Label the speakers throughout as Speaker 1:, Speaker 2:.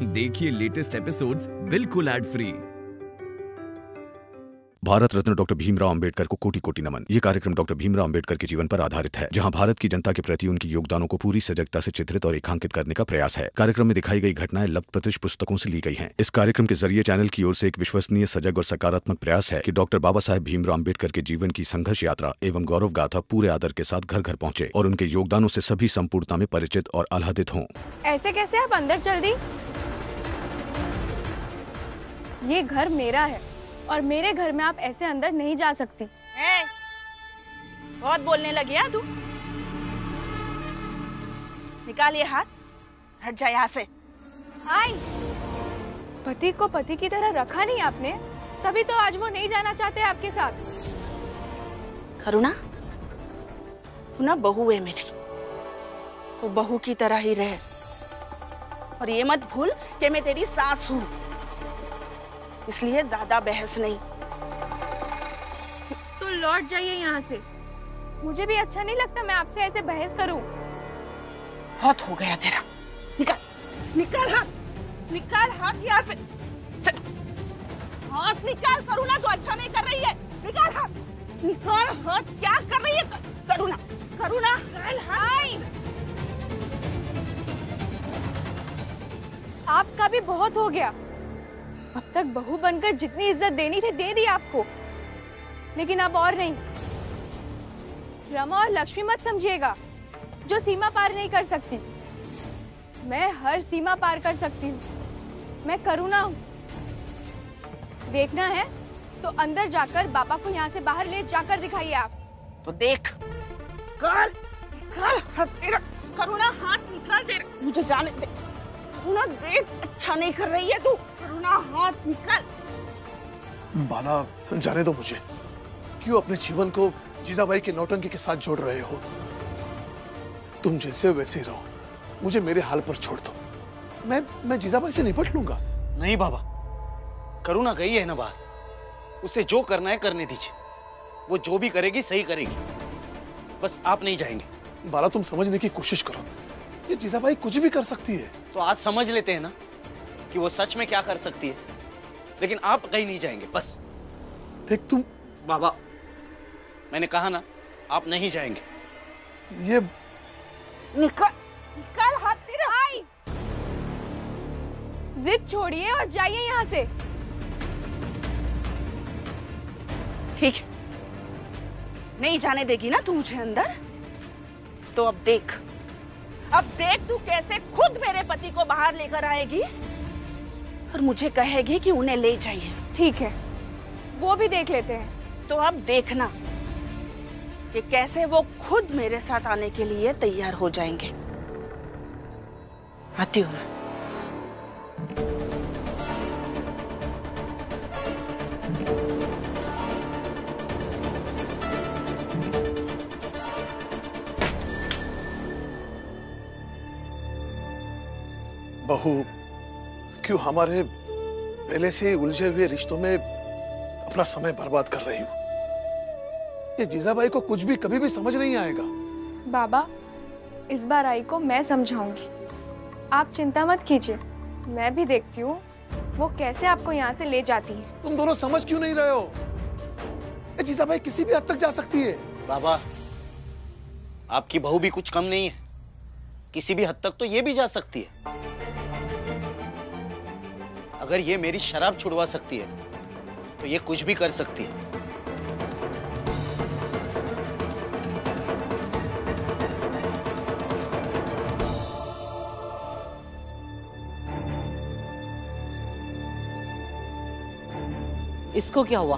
Speaker 1: देखिए latest episodes बिल्कुल ad free.
Speaker 2: Bharat Ratna doctor Bhimrao Ambedkar को कोटि कोटि नमन। ये कार्यक्रम डॉक्टर भीमराव अंबेडकर के जीवन पर आधारित है, जहां भारत की जनता के प्रति उनके योगदानों को पूरी सजगता से चित्रित और रेखांकित करने का प्रयास है। कार्यक्रम में दिखाई गई घटनाएं लब्ध पुस्तकों से ली गई हैं। इस कार्यक्रम के जरिए चैनल की ओर से एक विश्वसनीय, सजग और सकारात्मक प्रयास है कि डॉक्टर बाबा साहेब भीमराव अंबेडकर के जीवन की संघर्ष यात्रा एवं गौरव गाथा पूरे आदर के साथ घर घर पहुंचे और उनके योगदानों से सभी संपूर्णता में परिचित और आह्लादित हों।
Speaker 3: ऐसे कैसे आप अंदर चल दी? ये घर मेरा है और मेरे घर में आप ऐसे अंदर नहीं जा सकती।
Speaker 4: बहुत बोलने लगी है तू। निकाल ये हाथ, हट जा यहाँ से।
Speaker 3: आई, पति को पति की तरह रखा नहीं आपने, तभी तो आज वो नहीं जाना चाहते आपके साथ।
Speaker 4: करुणा, तू ना बहू है मेरी, तो बहू की तरह ही रहे। और ये मत भूल कि मैं तेरी सास हूँ, इसलिए ज्यादा बहस नहीं।
Speaker 3: तो लौट जाइए यहाँ से। मुझे भी अच्छा नहीं लगता मैं आपसे ऐसे बहस करूं।
Speaker 4: बहुत हो गया तेरा। निकाल, निकाल हाथ, निकाल हाथ यहाँ से। चल, हाथ निकाल। करुणा तो अच्छा नहीं कर रही है। निकाल हाथ, निकाल हाथ। क्या कर रही है करुणा? करुणा, निकाल हाथ।
Speaker 3: आपका भी बहुत हो गया। अब तक बहू बनकर जितनी इज्जत देनी थी दे दी आपको, लेकिन अब और नहीं। रमा और लक्ष्मी मत समझिएगा, जो सीमा पार नहीं कर सकती। मैं हर सीमा पार कर सकती हूँ। मैं करुणा हूँ। देखना है तो अंदर जाकर बाबा को यहाँ से बाहर ले जाकर दिखाइए आप।
Speaker 4: तो देख, निकाल, निकाल हाथ तेरा। करुणा, हाथ निकाल दे। मुझे जाने दे। करुणा देख, अच्छा नहीं कर रही है तू। करुणा, हाथ निकाल।
Speaker 5: बाला, जाने दो मुझे। क्यों अपने जीवन को जीजाबाई के नौटंकी के साथ जोड़ रहे हो? तुम जैसे वैसे रहो, मुझे मेरे हाल पर छोड़ दो। मैं जीजाबाई से निपट लूंगा।
Speaker 6: नहीं बाबा, करुणा गई है ना बाहर, उसे जो करना है करने दीजिए। वो जो भी करेगी सही करेगी, बस आप नहीं जाएंगे।
Speaker 5: बाला, तुम समझने की कोशिश करो। ये जीजाबाई कुछ भी कर सकती है।
Speaker 6: तो आज समझ लेते हैं ना कि वो सच में क्या कर सकती है, लेकिन आप कहीं नहीं जाएंगे। बस
Speaker 5: देख तुम।
Speaker 6: बाबा, मैंने कहा ना, आप नहीं जाएंगे।
Speaker 5: ये
Speaker 4: निकाल, निकाल हाथ तेरा।
Speaker 3: आई, जिद छोड़िए और जाइए यहाँ से।
Speaker 4: ठीक है, नहीं जाने देगी ना तू मुझे अंदर? तो अब देख तू कैसे खुद मेरे पति को बाहर लेकर आएगी और मुझे कहेगी कि उन्हें ले जाइए।
Speaker 3: ठीक है, वो भी देख लेते हैं।
Speaker 4: तो अब देखना कि कैसे वो खुद मेरे साथ आने के लिए तैयार हो जाएंगे। आती हूँ मैं।
Speaker 5: बहू, क्यों हमारे पहले से उलझे हुए रिश्तों में अपना समय बर्बाद कर रही हो? ये जीजाबाई को कुछ भी कभी भी समझ नहीं आएगा।
Speaker 3: बाबा, इस बार आई को मैं समझाऊंगी। आप चिंता मत कीजिए, मैं भी देखती हूँ वो कैसे आपको यहाँ से ले जाती है।
Speaker 5: तुम दोनों समझ क्यों नहीं रहे हो? ये जीजाबाई किसी भी हद तक जा सकती है।
Speaker 6: बाबा, आपकी बहू भी कुछ कम नहीं है। किसी भी हद तक तो ये भी जा सकती है। अगर ये मेरी शराब छुड़वा सकती है तो ये कुछ भी कर सकती है।
Speaker 7: इसको क्या हुआ?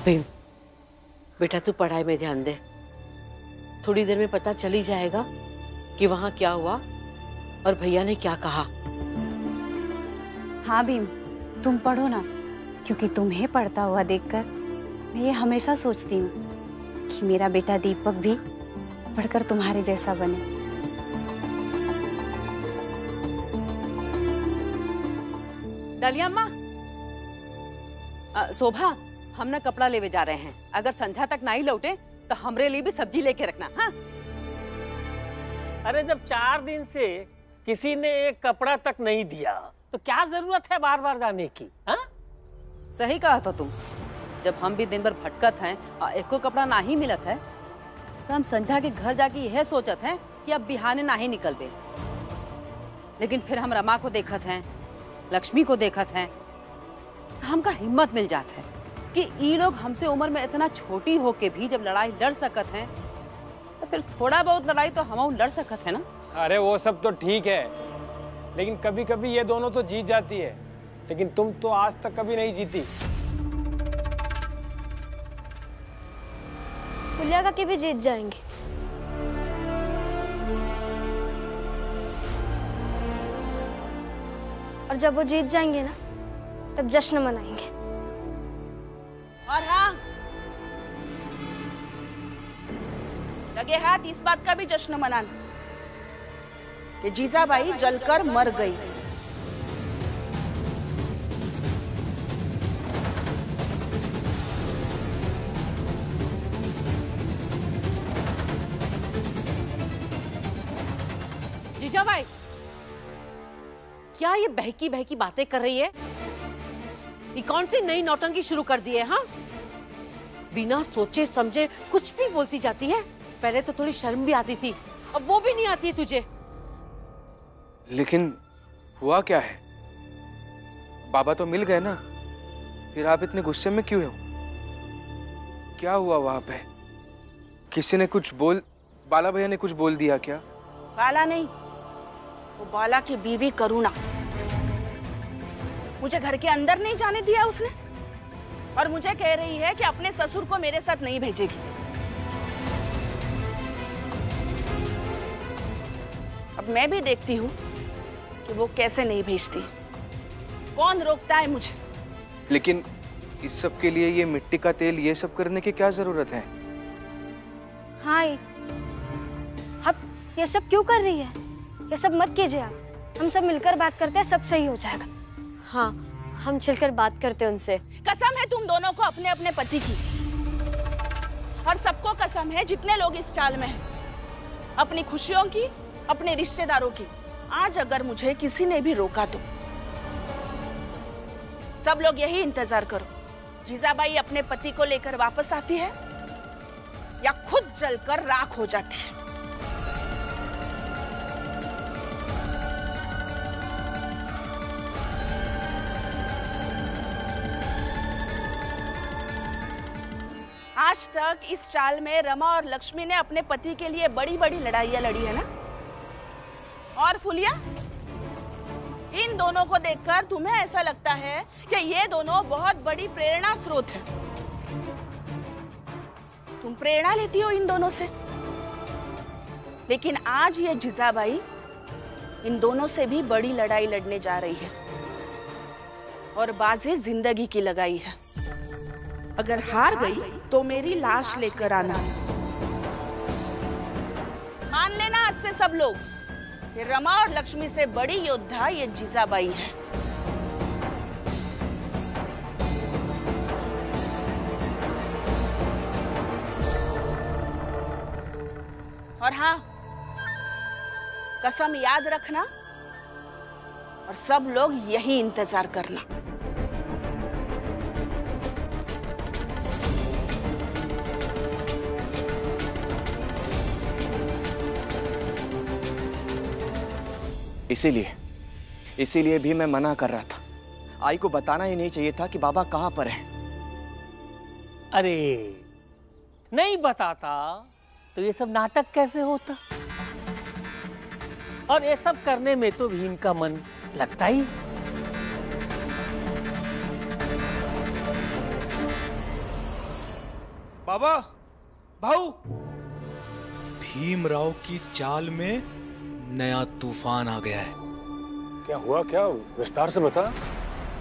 Speaker 7: भीम, बेटा तू पढ़ाई में ध्यान दे। थोड़ी देर में पता चल ही जाएगा कि वहां क्या हुआ और भैया ने क्या कहा।
Speaker 8: हाँ भीम, तुम पढ़ो ना, क्योंकि तुम्हें पढ़ता हुआ देखकर मैं ये हमेशा सोचती हूँ कि मेरा बेटा दीपक भी पढ़कर तुम्हारे जैसा बने।
Speaker 7: डालिया अम्मा, शोभा,
Speaker 9: हम ना कपड़ा लेवे जा रहे हैं, अगर संध्या तक नहीं लौटे तो हमरे लिए भी सब्जी लेके रखना। हाँ
Speaker 10: अरे जब 4 दिन से किसी ने एक कपड़ा तक नहीं दिया तो क्या जरूरत है बार बार जाने की? हाँ
Speaker 9: सही कहा तो तुम, जब हम भी दिन भर भटकत हैं और एको कपड़ा ना ही मिलत है तो हम संध्या के घर जाके यह सोचत हैं कि अब बिहाने ना ही निकलबे। लेकिन फिर हम रमा को देखत हैं, लक्ष्मी को देखत हैं, हमका हिम्मत मिल जात है कि ये लोग हमसे उम्र में इतना छोटी होके भी जब लड़ाई लड़ सकत हैं तो फिर थोड़ा बहुत लड़ाई तो हम लड़ सकत है ना।
Speaker 10: अरे वो सब तो ठीक है, लेकिन कभी कभी ये दोनों तो जीत जाती है, लेकिन तुम तो आज तक कभी नहीं जीती।
Speaker 11: फुलिया का के भी जीत जाएंगे। और जब वो जीत जाएंगे ना तब जश्न मनाएंगे।
Speaker 4: और हाँ, लगे हाथ इस बात का भी जश्न मनाना कि जीजाबाई जलकर मर गई।
Speaker 7: जीजाबाई, क्या ये बहकी बहकी बातें कर रही है? ये कौन सी नई नौटंकी शुरू कर दी है? हाँ, बिना सोचे समझे कुछ भी बोलती जाती है। पहले तो थोड़ी शर्म भी आती थी, अब वो भी नहीं आती है तुझे।
Speaker 12: लेकिन हुआ क्या है? बाबा तो मिल गए ना, फिर आप इतने गुस्से में क्यों हो? क्या हुआ वहां पे? किसी ने कुछ बाला भैया ने कुछ बोल दिया क्या?
Speaker 4: बाला नहीं, वो बाला की बीवी करुणा। मुझे घर के अंदर नहीं जाने दिया उसने, और मुझे कह रही है कि अपने ससुर को मेरे साथ नहीं भेजेगी। अब मैं भी देखती हूँ कि वो कैसे नहीं भेजती। कौन रोकता है मुझे?
Speaker 12: लेकिन इस सब के लिए ये मिट्टी का तेल ये सब करने की क्या जरूरत है?
Speaker 11: हाँ, अब ये सब क्यों कर रही है? ये सब मत कीजिए आप, हम सब मिलकर बात करते हैं, सब सही हो जाएगा। हाँ, हम चलकर बात करते हैं उनसे।
Speaker 4: कसम है तुम दोनों को अपने अपने पति की, और सबको कसम है जितने लोग इस चाल में हैं, अपनी खुशियों की, अपने रिश्तेदारों की। आज अगर मुझे किसी ने भी रोका तो सब लोग यही इंतजार करो, जीजाबाई अपने पति को लेकर वापस आती है या खुद जलकर राख हो जाती है। आज तक इस चाल में रमा और लक्ष्मी ने अपने पति के लिए बड़ी बड़ी लड़ाइयां लड़ी है ना। और फुलिया, इन दोनों को देखकर तुम्हें ऐसा लगता है कि ये दोनों बहुत बड़ी प्रेरणा स्रोत है। तुम प्रेरणा लेती हो इन दोनों से, लेकिन आज ये जीजाबाई इन दोनों से भी बड़ी लड़ाई लड़ने जा रही है, और बाजी जिंदगी की लगाई है।
Speaker 13: अगर हार गई तो मेरी लाश लेकर आना।
Speaker 4: मान लेना आज से सब लोग, ये रमा और लक्ष्मी से बड़ी योद्धा ये जीजाबाई है। और हाँ, कसम याद रखना, और सब लोग यही इंतजार करना।
Speaker 12: इसीलिए भी मैं मना कर रहा था। आई को बताना ही नहीं चाहिए था कि बाबा कहाँ पर है।
Speaker 10: अरे नहीं बताता तो ये सब नाटक कैसे होता? और ये सब करने में तो भीम का मन लगता ही।
Speaker 14: बाबा, भाऊ, भीमराव की चाल में नया तूफान आ गया है।
Speaker 10: क्या हुआ? क्या विस्तार से बता।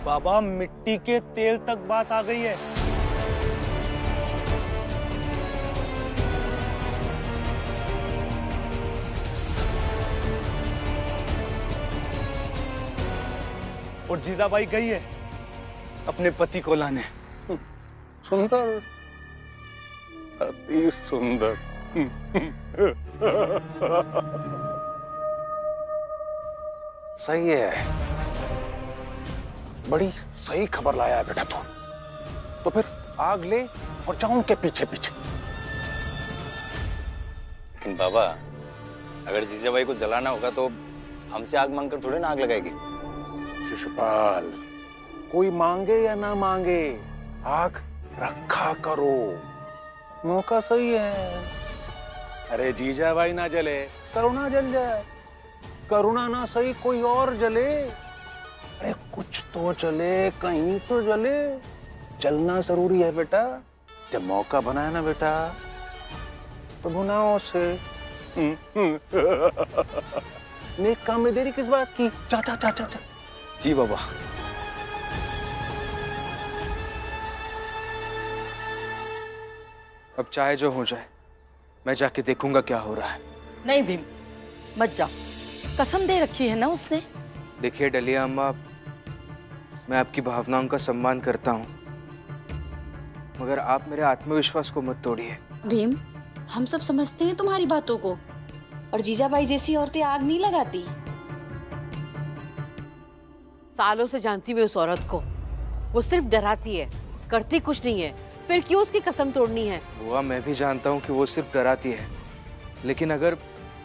Speaker 6: बाबा, मिट्टी के तेल तक बात आ गई है। और जीजाबाई गई है अपने पति को लाने।
Speaker 15: सुंदर, अति सुंदर। सही है, बड़ी सही खबर लाया है बेटा तू। तो फिर आग ले और जाओ उनके पीछे पीछे।
Speaker 16: लेकिन बाबा, अगर जीजाबाई को जलाना होगा तो हमसे आग मांगकर थोड़े ना आग लगाएगी।
Speaker 15: शिशुपाल, कोई मांगे या ना मांगे, आग रखा करो, मौका सही है। अरे जीजाबाई ना जले, करुणा जल जाए, करुणा ना सही कोई और जले। अरे कुछ तो जले, कहीं तो जले, जलना जरूरी है बेटा। जब मौका बनाया ना बेटा तो भुनाओ उसे। नेक काम में देरी किस बात की? जा जा जा जा जा।
Speaker 16: जी बाबा।
Speaker 12: अब चाहे जो हो जाए, मैं जाके देखूंगा क्या हो रहा है।
Speaker 9: नहीं भीम, मत जाओ, कसम दे रखी है ना उसने।
Speaker 12: देखिए डलिया अम्मा, मैं आपकी भावनाओं का सम्मान करता हूँ, मगर आप मेरे आत्मविश्वास को मत तोड़िए।
Speaker 17: भीम, हम सब समझते हैं तुम्हारी बातों को, और जीजाबाई जैसी औरतें आग नहीं लगाती।
Speaker 7: सालों से जानती मैं उस औरत को, वो सिर्फ डराती है, करती कुछ नहीं है। फिर क्यों उसकी कसम तोड़नी है?
Speaker 12: बुआ, मैं भी जानता हूँ कि वो सिर्फ डराती है, लेकिन अगर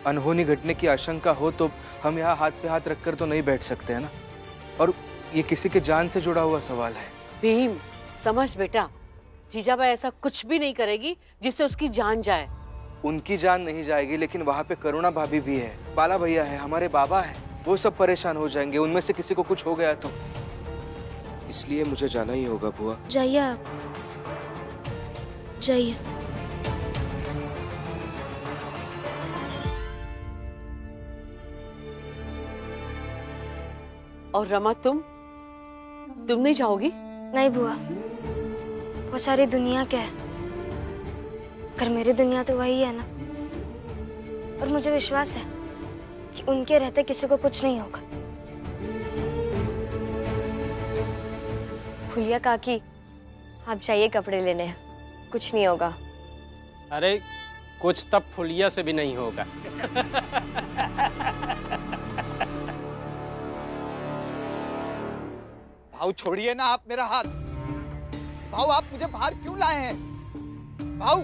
Speaker 12: अनहोनी घटने की आशंका हो तो हम यहाँ हाथ पे हाथ रखकर तो नहीं बैठ सकते हैं ना। और ये किसी के जान से जुड़ा हुआ सवाल है।
Speaker 7: भीम, समझ बेटा, जीजाबाई ऐसा कुछ भी नहीं करेगी जिससे उसकी जान जाए।
Speaker 12: उनकी जान नहीं जाएगी, लेकिन वहाँ पे करुणा भाभी भी है, बाला भैया है, हमारे बाबा है, वो सब परेशान हो जाएंगे। उनमें से किसी को कुछ हो गया तो।
Speaker 18: इसलिए मुझे जाना ही होगा बुआ।
Speaker 11: जाइए आप, जाइए।
Speaker 7: और रमा, तुम नहीं जाओगी?
Speaker 11: नहीं बुआ, वो सारी दुनिया क्या है, अगर मेरी दुनिया तो वही है ना। और मुझे विश्वास है कि उनके रहते किसी को कुछ नहीं होगा।
Speaker 19: फुलिया काकी, आप जाइए कपड़े लेने, कुछ नहीं होगा।
Speaker 10: अरे कुछ तब फुलिया से भी नहीं होगा।
Speaker 20: भाऊ छोड़िए ना आप मेरा हाथ। भाऊ, आप मुझे बाहर क्यों लाए हैं? भाऊ,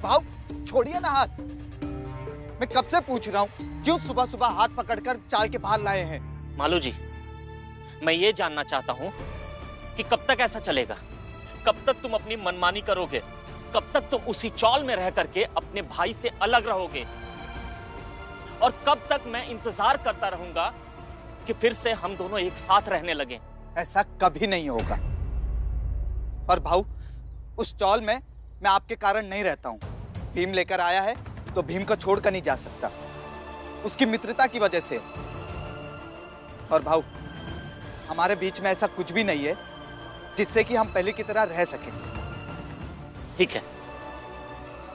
Speaker 20: भाऊ छोड़िए ना हाथ। मैं कब से पूछ रहा हूँ, क्यों सुबह सुबह हाथ पकड़कर चाल के बाहर लाए हैं?
Speaker 6: मालू जी, मैं ये जानना चाहता हूँ कि कब तक ऐसा चलेगा? कब तक तुम अपनी मनमानी करोगे? कब तक तुम उसी चौल में रह करके अपने भाई से अलग रहोगे? और कब तक मैं इंतजार करता रहूंगा कि फिर से हम दोनों एक साथ रहने लगे?
Speaker 20: ऐसा कभी नहीं होगा। और भाऊ, उस चौल में मैं आपके कारण नहीं रहता हूँ। भीम लेकर आया है तो भीम को छोड़कर नहीं जा सकता, उसकी मित्रता की वजह से। और भाऊ, हमारे बीच में ऐसा कुछ भी नहीं है जिससे कि हम पहले की तरह रह सकें।
Speaker 6: ठीक है,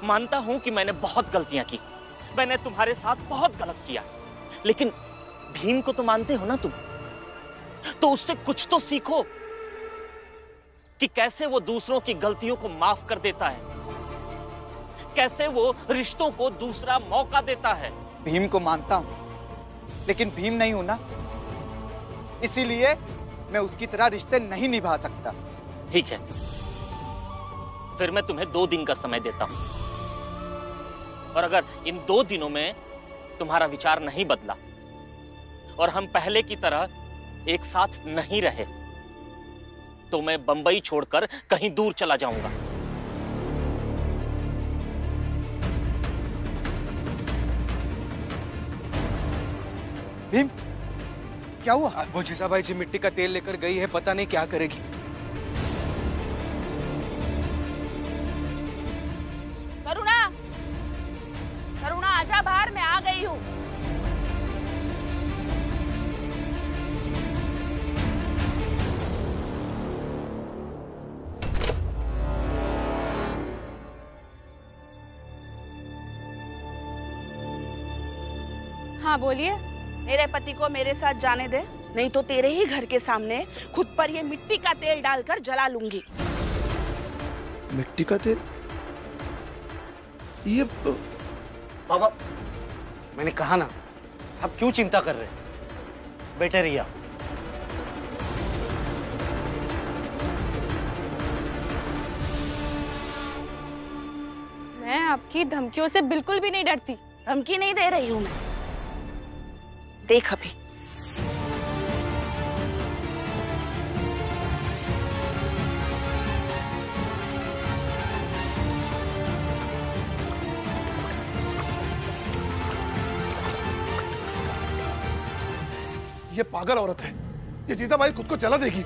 Speaker 6: मानता हूं कि मैंने बहुत गलतियां की, मैंने तुम्हारे साथ बहुत गलत किया, लेकिन भीम को तो मानते हो ना तुम, तो उससे कुछ तो सीखो कि कैसे वो दूसरों की गलतियों को माफ कर देता है, कैसे वो रिश्तों को दूसरा मौका देता है।
Speaker 20: भीम को मानता हूं, लेकिन भीम नहीं हूं ना, इसीलिए मैं उसकी तरह रिश्ते नहीं निभा सकता।
Speaker 6: ठीक है, फिर मैं तुम्हें 2 दिन का समय देता हूं, और अगर इन 2 दिनों में तुम्हारा विचार नहीं बदला और हम पहले की तरह एक साथ नहीं रहे, तो मैं बंबई छोड़कर कहीं दूर चला जाऊंगा।
Speaker 20: भीम, क्या हुआ?
Speaker 12: वो जीजाबाई जी मिट्टी का तेल लेकर गई है, पता नहीं क्या करेगी।
Speaker 4: करुणा, करुणा आजा बाहर, मैं आ गई हूँ।
Speaker 3: हाँ बोलिए।
Speaker 4: मेरे पति को मेरे साथ जाने दे, नहीं तो तेरे ही घर के सामने खुद पर ये मिट्टी का तेल डालकर जला लूंगी।
Speaker 5: मिट्टी का तेल? ये
Speaker 21: बाबा, मैंने कहा ना, आप क्यों चिंता कर रहे हैं? बैठे रहिए।
Speaker 3: मैं आपकी धमकियों से बिल्कुल भी नहीं डरती।
Speaker 4: धमकी नहीं दे रही हूं मैं। देख अभी।
Speaker 5: ये पागल औरत है। ये जीजाबाई खुद को जला देगी।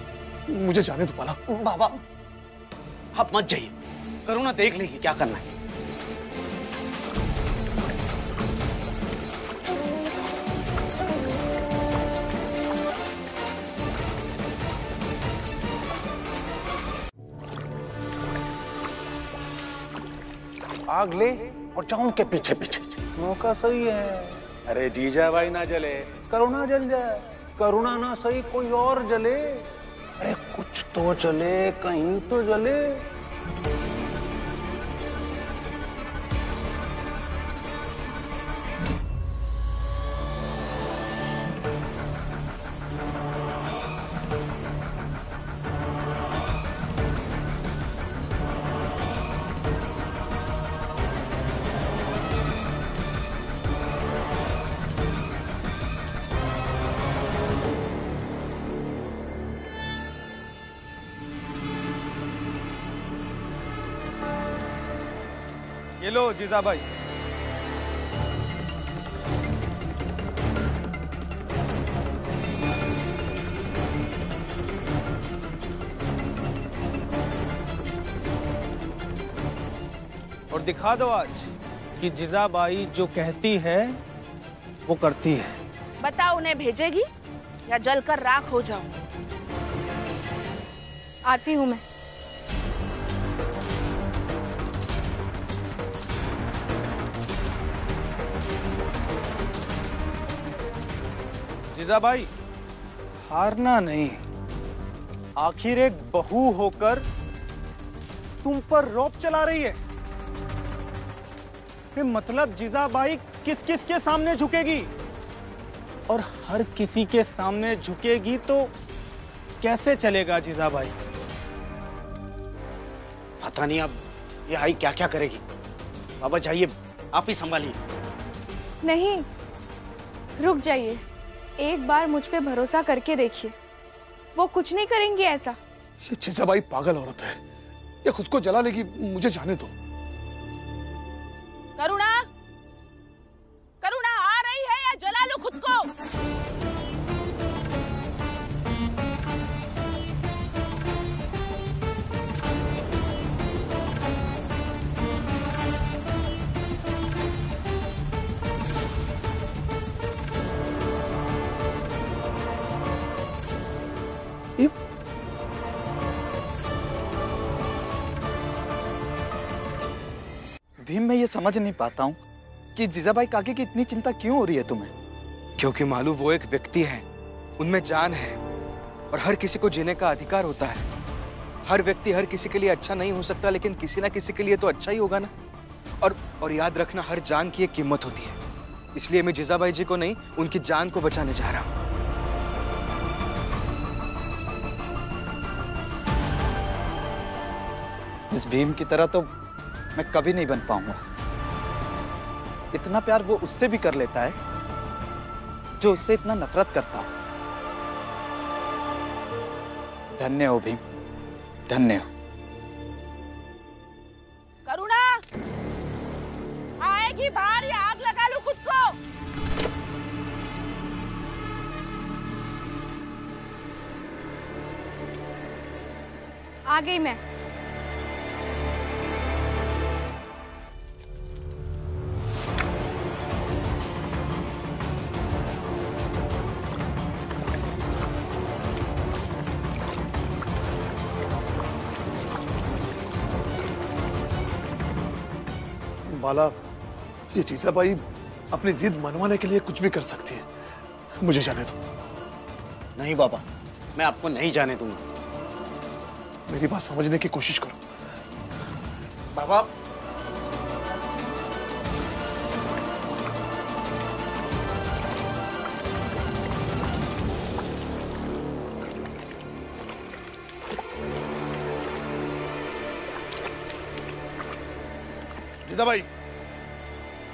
Speaker 5: मुझे जाने दो बाला।
Speaker 21: बाबा, आप मत जाइए, करुणा देख लेगी क्या करना है।
Speaker 15: आग ले और जाओ उनके पीछे पीछे। मौका सही है। अरे जीजा भाई ना जले, करुणा जल जाए। करुणा ना सही कोई और जले। अरे कुछ तो जले, कहीं तो जले।
Speaker 12: ये लो जीजा भाई। और दिखा दो आज कि जीजाबाई जो कहती है वो करती है।
Speaker 4: बताओ उन्हें भेजेगी या जलकर राख हो जाऊं?
Speaker 3: आती हूं मैं।
Speaker 12: जीजाबाई, हारना नहीं। आखिर एक बहू होकर तुम पर रौब चला रही है। फिर मतलब जीजाबाई किस किस के सामने झुकेगी? और हर किसी के सामने झुकेगी तो कैसे चलेगा जीजाबाई?
Speaker 21: पता नहीं अब ये आई क्या क्या करेगी। बाबा जाइए, आप ही संभालिए।
Speaker 3: नहीं, रुक जाइए। एक बार मुझ पे भरोसा करके देखिए, वो कुछ नहीं करेंगी ऐसा।
Speaker 5: ये जीजाबाई पागल औरत है। ये खुद को जला लेगी। मुझे जाने दो।
Speaker 4: करुणा, करुणा आ रही है या जला लो खुद को?
Speaker 20: भीम, मैं ये समझ नहीं पाता हूँ कि जीजाबाई काकी की इतनी चिंता क्यों हो रही है तुम्हें?
Speaker 18: क्योंकि मालू वो एक व्यक्ति है, उनमें जान है और हर किसी को जीने का अधिकार होता है। हर व्यक्ति हर किसी के लिए अच्छा नहीं हो सकता, लेकिन किसी ना किसी के लिए तो अच्छा ही होगा ना। और याद रखना, हर जान की एक कीमत होती है। इसलिए मैं जीजाबाई जी को नहीं, उनकी जान को बचाने जा रहा हूँ।
Speaker 20: इस भीम की तरह तो मैं कभी नहीं बन पाऊंगा। इतना प्यार वो उससे भी कर लेता है जो उससे इतना नफरत करता हो। धन्य हो भीम, धन्य हो।
Speaker 4: करुणा आएगी बाहर या आग लगा लो खुद को?
Speaker 3: आ गई मैं।
Speaker 5: बाला, ये जीजाबाई अपनी जिद मनवाने के लिए कुछ भी कर सकती है। मुझे जाने दो।
Speaker 21: नहीं बाबा, मैं आपको नहीं जाने दूंगा।
Speaker 5: मेरी बात समझने की कोशिश करो।
Speaker 21: बाबा
Speaker 5: जीजा भाई,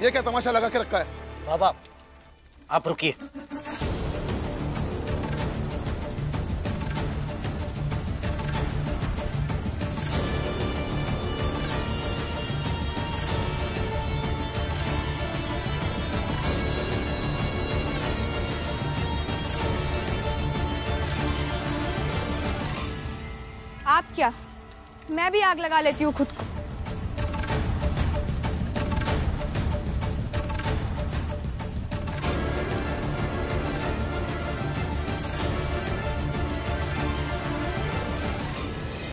Speaker 5: ये क्या तमाशा लगा के रखा है?
Speaker 21: बाबा आप रुकिए।
Speaker 3: आप क्या? मैं भी आग लगा लेती हूँ खुद को।